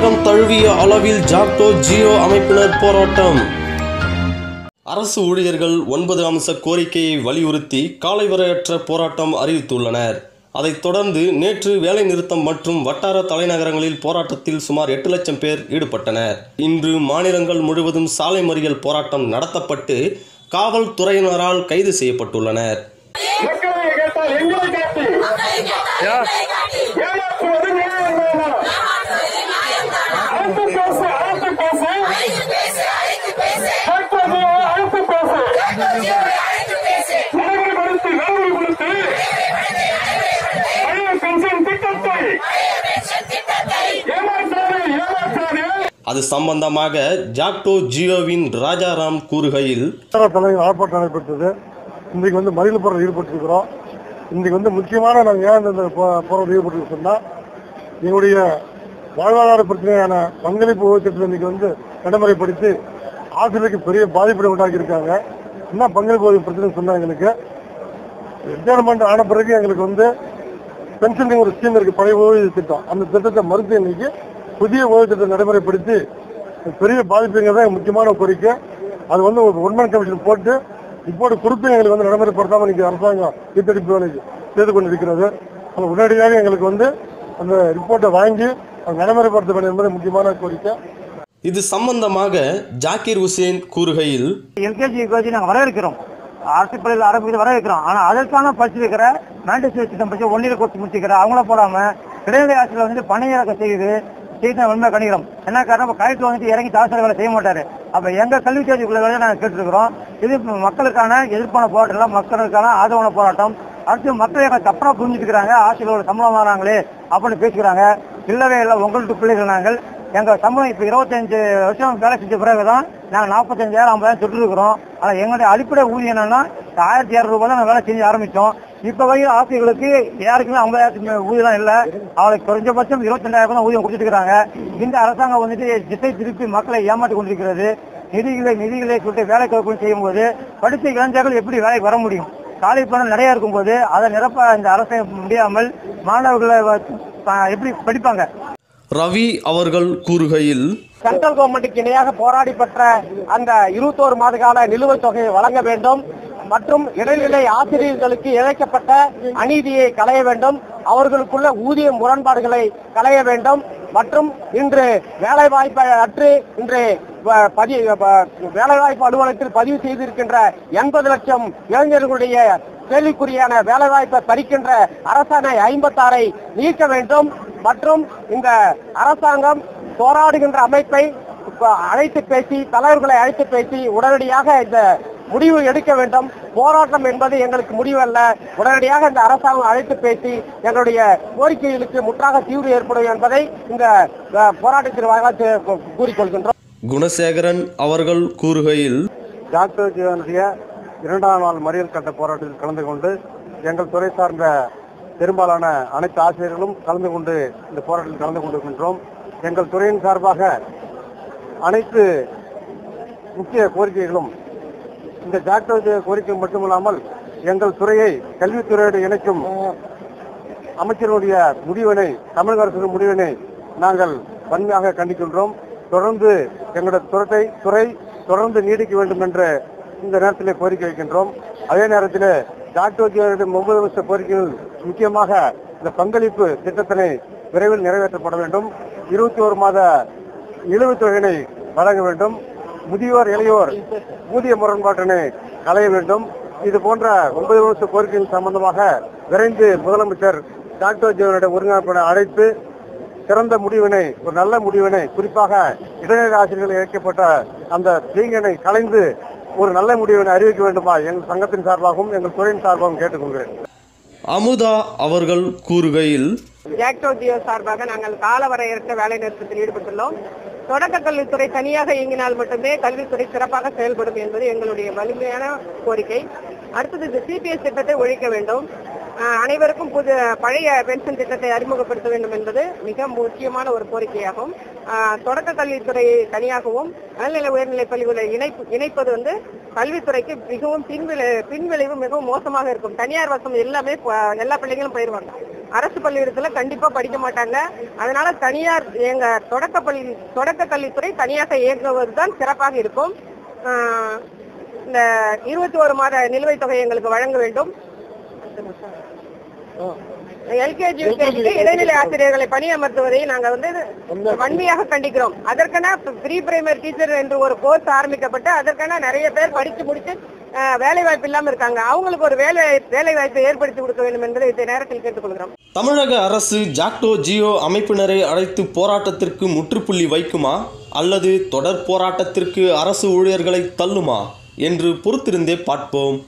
தமிழகம் தழுவிய அளவில் ஜாக்டோ ஜியோ அமைப்பினர் போராட்டம். அரசு ஊழியர்கள் 9 அம்ச கோரிக்கையை வலியுறுத்தி காலைவரையற்ற போராட்டம் அறிவித்துள்ளனர். அதைத் தொடர்ந்து நேற்று வேலைநிறுத்தம் மற்றும் வட்டார தலைநகரங்களில் போராட்டத்தில் சுமார் 8 லட்சம் பேர் ஈடுபட்டனர். இன்று மாநிலங்கள் முழுவதும் சாலை மறியல் போராட்டம் நடத்தப்பட்டு காவல்துறையினரால் கைது செய்யப்பட்டுள்ளனர். அது சம்பந்தமாக ஜாக்டோ ஜியோவின் ராஜாராம் கூறுகையில், ஆர்ப்பாட்டம் நடைபெற்றது. இன்றைக்கு மறியல் போராட்டம் ஈடுபட்டிருக்கிறோம். இன்றைக்கு முக்கியமான நாங்கள் ஏன் இந்த போராட்டம் ஈடுபட்டு சொன்னா, எங்களுடைய வாழ்வாதார பிரச்சனையான பங்களிப்பு திட்டத்தை இன்னைக்கு நடைமுறைப்படுத்தி ஆசிரியருக்கு பெரிய பாதிப்பை உண்டாக்கி இருக்காங்க. என்ன பங்களிப்பு பிரச்சனை சொன்னா, எங்களுக்கு ரிட்டையர்மெண்ட் ஆன பிறகு எங்களுக்கு பென்ஷன் ஒரு ஸ்கீம் இருக்கு, பழைய ஓய்வு திட்டம். அந்த திட்டத்தை மறுத்து இன்னைக்கு புதிய ஓய்வு திட்டத்தை நடைமுறைப்படுத்தி பெரிய பாதிப்புங்கிறத முக்கியமான கோரிக்கை. அது ஒரு ஒன்மேன் கமிஷன் போட்டு ரிப்போர்ட் கொடுத்து எங்களுக்கு நடைமுறைப்படுத்தாமல் இன்னைக்கு அரசாங்கம் ஈட்டடிப்பு வேலைக்கு செய்து கொண்டிருக்கிறது. உடனடியாக எங்களுக்கு அந்த ரிப்போர்ட்டை வாங்கி நடைமுறைப்படுத்த வேண்டும் என்பது முக்கியமான கோரிக்கை. இது சம்பந்தமாக ஜாக்கிர் ஹுசேன் கூறுகையில், எல்கேஜி நாங்கள் வரவேற்கிறோம், அரசு பள்ளியில் ஆரம்பித்து வரவேற்கிறோம். ஆனால் அதற்கான படிச்சிருக்கிற மேண்டேட்டரி திட்டம் பற்றி 1 இயர் கோர்ஸ் முடிச்சிருக்கிற அவங்கள போடாம இடைநிலை ஆசிரியர் பணியிறக்கம் செய்து உண்மை கணிக்கிறோம். என்ன காரணம், கலெக்டர் இறங்கி தாசர வேலை செய்ய மாட்டாரு. அப்ப எங்க கல்வி தேர்வுக்குள்ள வேலையை நாங்கள் கேட்டுருக்கிறோம். இது மக்களுக்கான எதிர்ப்பான போராட்டம் இல்லை, மக்களுக்கான ஆதரவான போராட்டம். அடுத்து மக்கள் எங்களை தப்பா புரிஞ்சுக்கிறாங்க, ஆசிரியர்களோட சம்பளம் வாங்குறாங்களே அப்படின்னு பேசுகிறாங்க. இல்லவே இல்லை, உங்கள்கிட்ட பிள்ளைகள் நாங்கள் எங்க சம்பளம் இப்ப 25 வருஷம் வேலை செஞ்ச பிறகுதான் நாங்கள் 45,000 50,000 தொட்டிருக்கிறோம். ஆனா எங்களுடைய அடிப்படை ஊதியம் என்னன்னா 1,200 ரூபாய் தான் வேலை செஞ்சு ஆரம்பிச்சோம். இப்ப வரைக்கும் ஆசிரியர்களுக்கு யாருக்குமே 50,000 ஊதியம் இல்ல, அவளுக்கு குறைஞ்சபட்சம் 22,000 தான் ஊதியம் கொடுத்துட்டு இருக்காங்க. இந்த அரசாங்கம் திசை திருப்பி மக்களை ஏமாற்றி கொண்டிருக்கிறது. நிதிகளை சொல்லிட்டு வேலை கல்வி செய்யும் போது படித்த இளைஞர்கள் எப்படி வேலைக்கு வர முடியும்? காலை பணம் நிறைய இருக்கும் போது அதை நிரப்ப இந்த அரசாங்கம் முடியாமல் மாணவர்களை எப்படி படிப்பாங்க? ரவி அவர்கள் கூறுகையில், சென்ட்ரல் கவர்மெண்ட்டுக்கு இணையாக போராடி பெற்ற அந்த 21 மாத கால நிலுவைத் தொகையை வழங்க வேண்டும் மற்றும் இடைநிலை ஆசிரியர்களுக்கு இழைக்கப்பட்ட அநீதியை களைய வேண்டும், அவர்களுக்குள்ள ஊதிய முரண்பாடுகளை களைய வேண்டும் மற்றும் இன்று வேலைவாய்ப்பை அற்று இன்று வேலைவாய்ப்பு அலுவலகத்தில் பதிவு செய்திருக்கின்ற 80 லட்சம் இளைஞர்களுடைய கேள்விக்குறியான வேலைவாய்ப்பை பறிக்கின்ற அரசாணை 56 நீக்க வேண்டும் மற்றும் இந்த அரசாங்கம் போராடுகின்ற அமைப்பை அழைத்து பேசி தலைவர்களை அழைத்து பேசி உடனடியாக இந்த முடிவு எடுக்க வேண்டும். போராட்டம் என்பது எங்களுக்கு முடிவல்ல, உடனடியாக இந்த அரசாங்கம் அழைத்து பேசி எங்களுடைய கோரிக்கைகளுக்கு முற்றாக தீர்வு ஏற்படும் என்பதை இந்த போராட்டத்தின் வாயிலாக கூறிக்கொள்கின்றோம். குணசேகரன் அவர்கள் கூறுகையில், ஜாக்டோ ஜியோனுடைய 2ஆம் நாள் மறியல் கட்ட போராட்டத்தில் கலந்து கொண்டு எங்கள் துறை சார்ந்த பெரும்பாலான அனைத்து ஆசிரியர்களும் கலந்து கொண்டு இந்த போராட்டத்தில் கலந்து கொண்டிருக்கின்றோம். எங்கள் துறையின் சார்பாக அனைத்து முக்கிய கோரிக்கைகளும் இந்த ஜாக்டோ ஜியோ கோரிக்கை மட்டுமில்லாமல் எங்கள் துறையை கல்வித்துறையோடு இணைக்கும் அமைச்சருடைய முடிவினை, தமிழக அரசின் முடிவினை நாங்கள் வன்மையாக கண்டிக்கின்றோம். தொடர்ந்து எங்களுடைய துறை தொடர்ந்து நீடிக்க வேண்டும் என்று இந்த நேரத்தில் கோரிக்கை வைக்கின்றோம். அதே நேரத்தில் ஜாக்டோ ஜியோவுடைய 9 வருஷ கோரிக்கைகள் முக்கியமாக இந்த பங்களிப்பு திட்டத்தினை விரைவில் நிறைவேற்றப்பட வேண்டும். 21 மாத இழுவைத் தொகையினை வழங்க வேண்டும். முதியோர் இளையோர் ஊதிய முரண்பாட்டினை களைய வேண்டும். இது போன்ற 9 வருஷ கோரிக்கைகள் சம்பந்தமாக விரைந்து முதலமைச்சர் ஜாக்டோ ஜியோனுடைய ஒருங்கிணைப்பை அழைத்து சிறந்த முடிவினை, ஒரு நல்ல முடிவினை, குறிப்பாக இடைநிலை ஆசிரியர்கள் இழைக்கப்பட்ட அந்த தீங்கினை கலைந்து ஒரு நல்ல முடிவினை அறிவிக்க வேண்டுமா எங்கள் சங்கத்தின் சார்பாகவும் எங்கள் துறையின் சார்பாகவும் கேட்டுக்கொள்கிறேன். அமுதா அவர்கள் கூறுகையில், ஜாக்டோ ஜியோ சார்பாக நாங்கள் காலவரையற்ற வேலை நிறுத்தத்தில் ஈடுபட்டுள்ளோம். தொடக்க கல்வித்துறை தனியாக இயங்கினால் மட்டுமே கல்வித்துறை சிறப்பாக செயல்படும் என்பது எங்களுடைய வலிமையான கோரிக்கை. அடுத்தது இந்த சிபிஎஸ் திட்டத்தை ஒழிக்க வேண்டும், அனைவருக்கும் பழைய பென்ஷன் திட்டத்தை அறிமுகப்படுத்த வேண்டும் என்பது மிக முக்கியமான ஒரு கோரிக்கையாகும். தொடக்க கல்வித்துறையை தனியாகவும் மேல்நிலை உயர்நிலை பள்ளிகளை இணைப்பது கல்வித்துறைக்கு மிகவும் பின்விளைவு மிகவும் மோசமாக இருக்கும். தனியார் வசம் எல்லாமே எல்லா பிள்ளைகளும் போயிடுவாங்க. அரசு பள்ளியிடத்துல கண்டிப்பா படிக்க மாட்டாங்க. அதனால தனியார் எங்க தொடக்க கல்வித்துறை தனியாக இயங்குவதுதான் சிறப்பாக இருக்கும். இந்த 21 மாத நிலுவைத் தொகை எங்களுக்கு வழங்க வேண்டும். எல்கேஜி இடைநிலை ஆசிரியர்களை பணியமர்த்துவதை நாங்க வன்மையாக கண்டிக்கிறோம். அதற்கென ப்ரீ பிரைமரி டீச்சர் என்று ஒரு கோர்ஸ் ஆரம்பிக்கப்பட்டு அதற்கென நிறைய பேர் படிச்சு முடிச்சு வேலை வாய்ப்பு இல்லாம இருக்காங்க. அவங்களுக்கு ஒரு வேலை வாய்ப்பை ஏற்படுத்தி கொடுக்க வேண்டும் என்பதை இந்த நேரத்தில் கேட்டுக்கொள்கிறோம். தமிழக அரசு ஜாக்டோ ஜியோ அமைப்பினரை அழைத்து போராட்டத்திற்கு முற்றுப்புள்ளி வைக்குமா அல்லது தொடர் போராட்டத்திற்கு அரசு ஊழியர்களை தள்ளுமா என்று பொறுத்திருந்தே பார்ப்போம்.